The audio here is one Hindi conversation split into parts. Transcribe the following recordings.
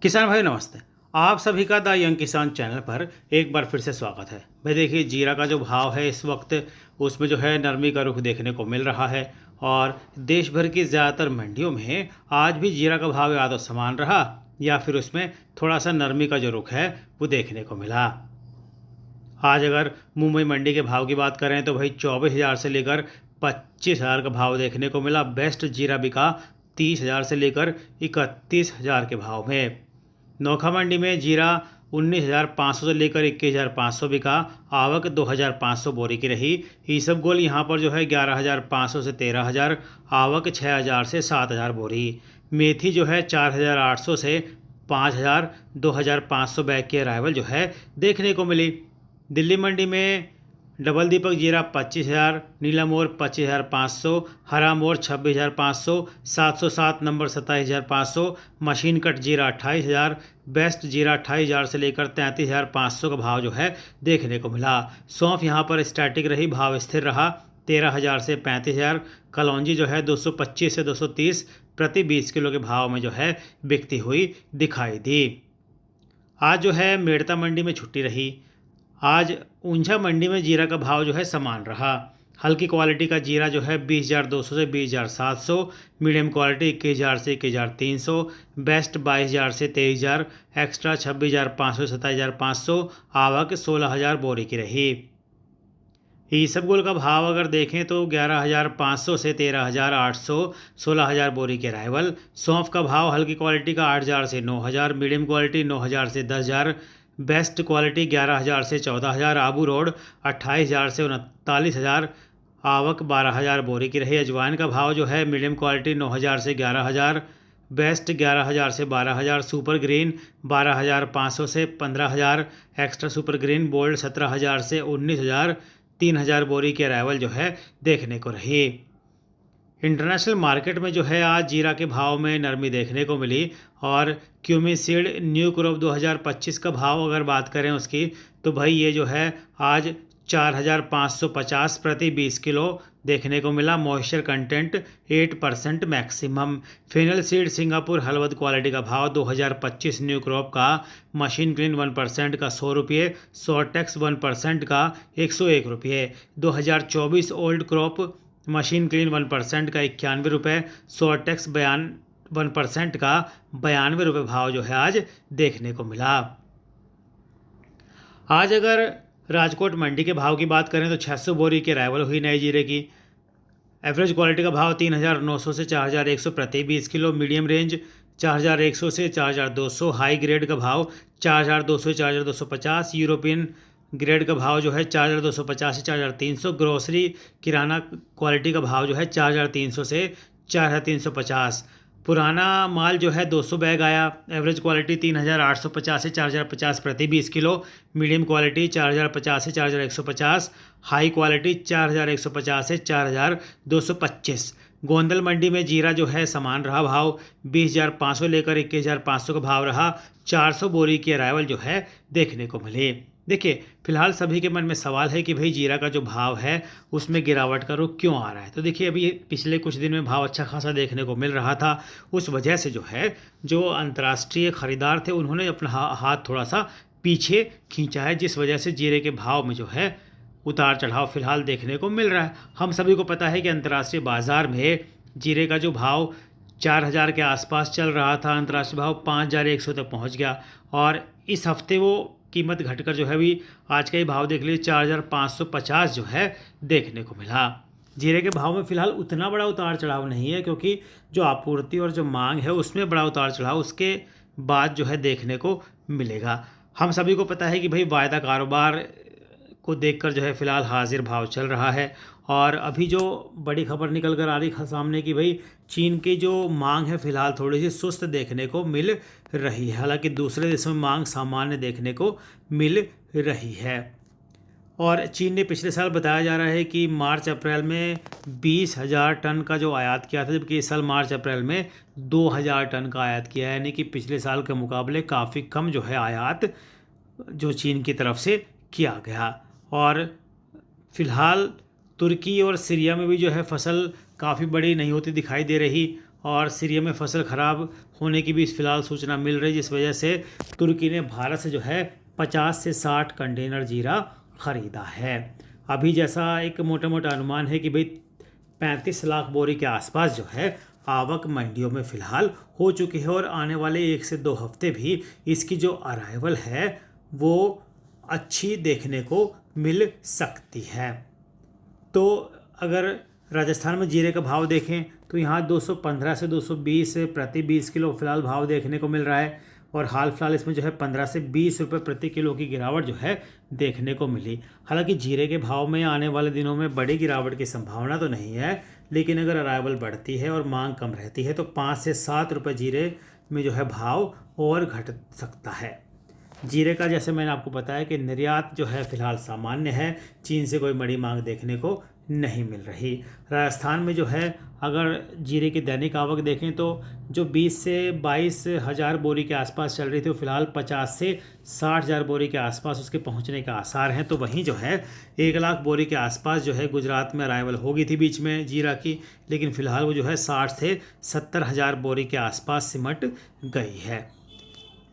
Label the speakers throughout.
Speaker 1: किसान भाई नमस्ते। आप सभी का द यंग किसान चैनल पर एक बार फिर से स्वागत है। भाई देखिए, जीरा का जो भाव है इस वक्त उसमें जो है नरमी का रुख देखने को मिल रहा है और देश भर की ज़्यादातर मंडियों में आज भी जीरा का भाव या तो समान रहा या फिर उसमें थोड़ा सा नरमी का जो रुख है वो देखने को मिला। आज अगर मुंबई मंडी के भाव की बात करें तो भाई 24,000 से लेकर 25,000 का भाव देखने को मिला। बेस्ट जीरा बिका 30,000 से लेकर 31,000 के भाव में। नोखा मंडी में जीरा 19,500 से लेकर 21,500 बिका। आवक 2,500 बोरी की रही। ईसबगोल यहाँ पर जो है 11,500 से 13,000। आवक 6,000 से 7,000 बोरी। मेथी जो है 4,800 से 5,000। 2,500 बैग की अराइवल जो है देखने को मिली। दिल्ली मंडी में डबल दीपक जीरा 25,000, नीला मोर 25,500, हरा मोर 26,500, 707 नंबर 27,500, मशीन कट जीरा 28,000, बेस्ट जीरा 28,000 से लेकर 33,500 का भाव जो है देखने को मिला। सौंफ यहाँ पर स्टैटिक रही, भाव स्थिर रहा 13,000 से 35,000। कलौंजी जो है 225 से 230 प्रति 20 किलो के भाव में जो है बिकती हुई दिखाई दी। आज जो है मेड़ता मंडी में छुट्टी रही। आज ऊंझा मंडी में जीरा का भाव जो है समान रहा। हल्की क्वालिटी का जीरा जो है 20,200 से 20,700। मीडियम क्वालिटी 21,000 से 21,300। बेस्ट 22,000 से 23,000। एक्स्ट्रा 26,500 से 27,500। आवक 16,000 बोरी की रही। ईसबगोल का भाव अगर देखें तो 11,500 से 13,800। 16,000 बोरी के अराइवल। सौंफ का भाव हल्की क्वालिटी का 8,000 से 9,000। मीडियम क्वालिटी 9,000 से 10,000। बेस्ट क्वालिटी 11,000 से 14,000। आबू रोड 28,000 से 39,000। आवक 12,000 बोरी की रही। अजवाइन का भाव जो है मीडियम क्वालिटी 9,000 से 11,000। बेस्ट 11,000 से 12,000। सुपर ग्रीन 12,500 से 15,000। एक्स्ट्रा सुपर ग्रीन बोल्ड 17,000 से 19,000। 3,000 बोरी की अराइवल जो है देखने को रही। इंटरनेशनल मार्केट में जो है आज जीरा के भाव में नरमी देखने को मिली और क्यूमिसीड न्यू क्रॉप 2025 का भाव अगर बात करें उसकी तो भाई ये जो है आज 4,550 प्रति 20 किलो देखने को मिला। Moisture content 8% maximum. Fennel seed Singapore Halvad quality का भाव 2025 न्यू क्रॉप का मशीन क्लीन 1% का 100 रुपये। सॉर्टेक्स 1% का 101 रुपये। 2024 ओल्ड क्रॉप मशीन क्लीन 1% का 91 रुपये। सॉर्टेक्स 1% का 92 रुपये भाव जो है आज देखने को मिला। आज अगर राजकोट मंडी के भाव की बात करें तो 600 बोरी की अराइवल हुई नए जीरे की। एवरेज क्वालिटी का भाव 3,900 से 4,100 प्रति 20 किलो। मीडियम रेंज 4,100 से 4,200। हाई ग्रेड का भाव 4,200 से 4,250। यूरोपियन ग्रेड का भाव जो है 4,250 से 4,300। ग्रोसरी किराना क्वालिटी का भाव जो है 4,300 से 4,350। पुराना माल जो है 200 बैग आया। एवरेज क्वालिटी 3,850 से 4,050 प्रति 20 किलो। मीडियम क्वालिटी 4,050 से 4,150। हाई क्वालिटी 4,150 से 4,225। गोंदल मंडी में जीरा जो है समान रहा, भाव 20,500 लेकर 21,500 का भाव रहा। 400 बोरी की अराइवल जो है देखने को मिली। देखिए, फिलहाल सभी के मन में सवाल है कि भाई जीरा का जो भाव है उसमें गिरावट का रुख क्यों आ रहा है। तो देखिए, अभी पिछले कुछ दिन में भाव अच्छा खासा देखने को मिल रहा था। उस वजह से जो है जो अंतर्राष्ट्रीय खरीदार थे उन्होंने अपना हाथ थोड़ा सा पीछे खींचा है, जिस वजह से जीरे के भाव में जो है उतार चढ़ाव फिलहाल देखने को मिल रहा है। हम सभी को पता है कि अंतर्राष्ट्रीय बाज़ार में जीरे का जो भाव 4,000 के आसपास चल रहा था, अंतर्राष्ट्रीय भाव 5,100 तक पहुंच गया और इस हफ्ते वो कीमत घटकर जो है अभी आज का ही भाव देख लीजिए 4,550 जो है देखने को मिला। जीरे के भाव में फ़िलहाल उतना बड़ा उतार चढ़ाव नहीं है, क्योंकि जो आपूर्ति और जो मांग है उसमें बड़ा उतार चढ़ाव उसके बाद जो है देखने को मिलेगा। हम सभी को पता है कि भाई वायदा कारोबार को देखकर जो है फ़िलहाल हाजिर भाव चल रहा है और अभी जो बड़ी खबर निकल कर आ रही है सामने कि भाई चीन की जो मांग है फ़िलहाल थोड़ी सी सुस्त देखने को मिल रही है। हालांकि दूसरे देशों में मांग सामान्य देखने को मिल रही है और चीन ने पिछले साल बताया जा रहा है कि मार्च अप्रैल में 20,000 टन का जो आयात किया था, जबकि इस साल मार्च अप्रैल में 2,000 टन का आयात किया है। यानी कि पिछले साल के मुकाबले काफ़ी कम जो है आयात जो चीन की तरफ से किया गया। और फिलहाल तुर्की और सीरिया में भी जो है फसल काफ़ी बड़ी नहीं होती दिखाई दे रही और सीरिया में फसल खराब होने की भी फिलहाल सूचना मिल रही है, जिस वजह से तुर्की ने भारत से जो है 50 से 60 कंटेनर जीरा खरीदा है। अभी जैसा एक मोटा मोटा अनुमान है कि भाई 35 लाख बोरी के आसपास जो है आवक मंडियों में फ़िलहाल हो चुकी है, और आने वाले 1 से 2 हफ्ते भी इसकी जो अराइवल है वो अच्छी देखने को मिल सकती है। तो अगर राजस्थान में जीरे का भाव देखें तो यहाँ 215 से 220 प्रति 20 किलो फिलहाल भाव देखने को मिल रहा है, और हाल फिलहाल इसमें जो है 15 से 20 रुपये प्रति किलो की गिरावट जो है देखने को मिली। हालांकि जीरे के भाव में आने वाले दिनों में बड़ी गिरावट की संभावना तो नहीं है, लेकिन अगर अराइवल बढ़ती है और मांग कम रहती है तो 5 से 7 रुपये जीरे में जो है भाव और घट सकता है। जीरे का जैसे मैंने आपको बताया कि निर्यात जो है फ़िलहाल सामान्य है, चीन से कोई बड़ी मांग देखने को नहीं मिल रही। राजस्थान में जो है अगर जीरे की दैनिक आवक देखें तो जो 20 से 22 हज़ार बोरी के आसपास चल रही थी, वो फिलहाल 50 से 60 हज़ार बोरी के आसपास उसके पहुंचने के आसार हैं। तो वहीं जो है 1 लाख बोरी के आसपास जो है गुजरात में अराइवल हो गई थी बीच में जीरा की, लेकिन फ़िलहाल वो जो है 60 से 70 हज़ार बोरी के आसपास सिमट गई है।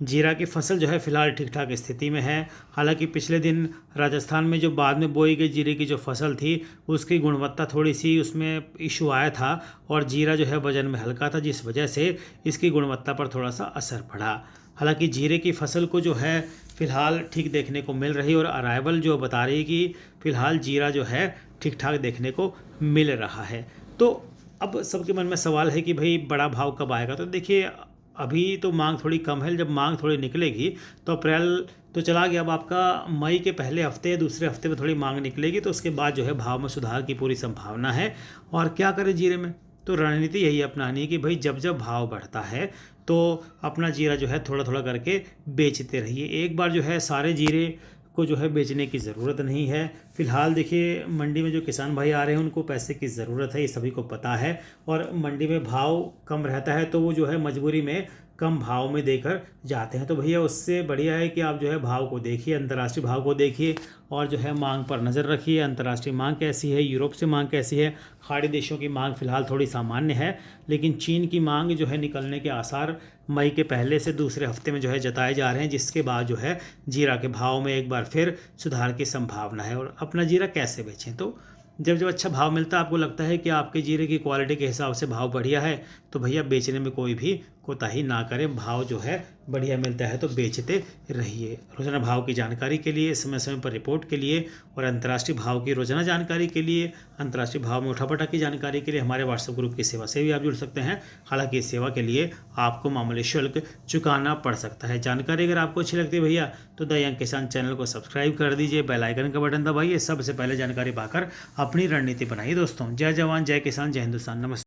Speaker 1: जीरा की फसल जो है फ़िलहाल ठीक ठाक स्थिति में है। हालांकि पिछले दिन राजस्थान में जो बाद में बोई गई जीरे की जो फसल थी उसकी गुणवत्ता थोड़ी सी उसमें इशू आया था, और जीरा जो है वजन में हल्का था, जिस वजह से इसकी गुणवत्ता पर थोड़ा सा असर पड़ा। हालांकि जीरे की फसल को जो है फ़िलहाल ठीक देखने को मिल रही, और अराइवल जो बता रही है कि फ़िलहाल जीरा जो है ठीक ठाक देखने को मिल रहा है। तो अब सबके मन में सवाल है कि भाई बड़ा भाव कब आएगा। तो देखिए अभी तो मांग थोड़ी कम है, जब मांग थोड़ी निकलेगी तो अप्रैल तो चला गया, अब आपका मई के पहले हफ्ते या दूसरे हफ्ते में थोड़ी मांग निकलेगी, तो उसके बाद जो है भाव में सुधार की पूरी संभावना है। और क्या करें जीरे में, तो रणनीति यही अपनानी है कि भाई जब जब भाव बढ़ता है तो अपना जीरा जो है थोड़ा थोड़ा करके बेचते रहिए। एक बार जो है सारे जीरे को जो है बेचने की ज़रूरत नहीं है। फ़िलहाल देखिए मंडी में जो किसान भाई आ रहे हैं उनको पैसे की ज़रूरत है, ये सभी को पता है, और मंडी में भाव कम रहता है तो वो जो है मजबूरी में कम भाव में देकर जाते हैं। तो भैया उससे बढ़िया है कि आप जो है भाव को देखिए, अंतर्राष्ट्रीय भाव को देखिए, और जो है मांग पर नज़र रखिए। अंतर्राष्ट्रीय मांग कैसी है, यूरोप से मांग कैसी है। खाड़ी देशों की मांग फ़िलहाल थोड़ी सामान्य है, लेकिन चीन की मांग जो है निकलने के आसार मई के पहले से दूसरे हफ्ते में जो है जताए जा रहे हैं, जिसके बाद जो है जीरा के भाव में एक बार फिर सुधार की संभावना है। और अपना जीरा कैसे बेचें, तो जब जब अच्छा भाव मिलता है, आपको लगता है कि आपके जीरे की क्वालिटी के हिसाब से भाव बढ़िया है, तो भैया बेचने में कोई भी कोताही ना करें। भाव जो है बढ़िया मिलता है तो बेचते रहिए। रोजाना भाव की जानकारी के लिए, समय समय पर रिपोर्ट के लिए, और अंतर्राष्ट्रीय भाव की रोजाना जानकारी के लिए, अंतर्राष्ट्रीय भाव में उठापटक की जानकारी के लिए हमारे व्हाट्सएप ग्रुप की सेवा से भी आप जुड़ सकते हैं। हालांकि इस सेवा के लिए आपको मामूली शुल्क चुकाना पड़ सकता है। जानकारी अगर आपको अच्छी लगती है भैया तो द यंग किसान चैनल को सब्सक्राइब कर दीजिए, बेल आइकन का बटन दबाइए, सबसे पहले जानकारी पाकर अपनी रणनीति बनाइए। दोस्तों जय जवान जय किसान जय हिंदुस्तान, नमस्ते।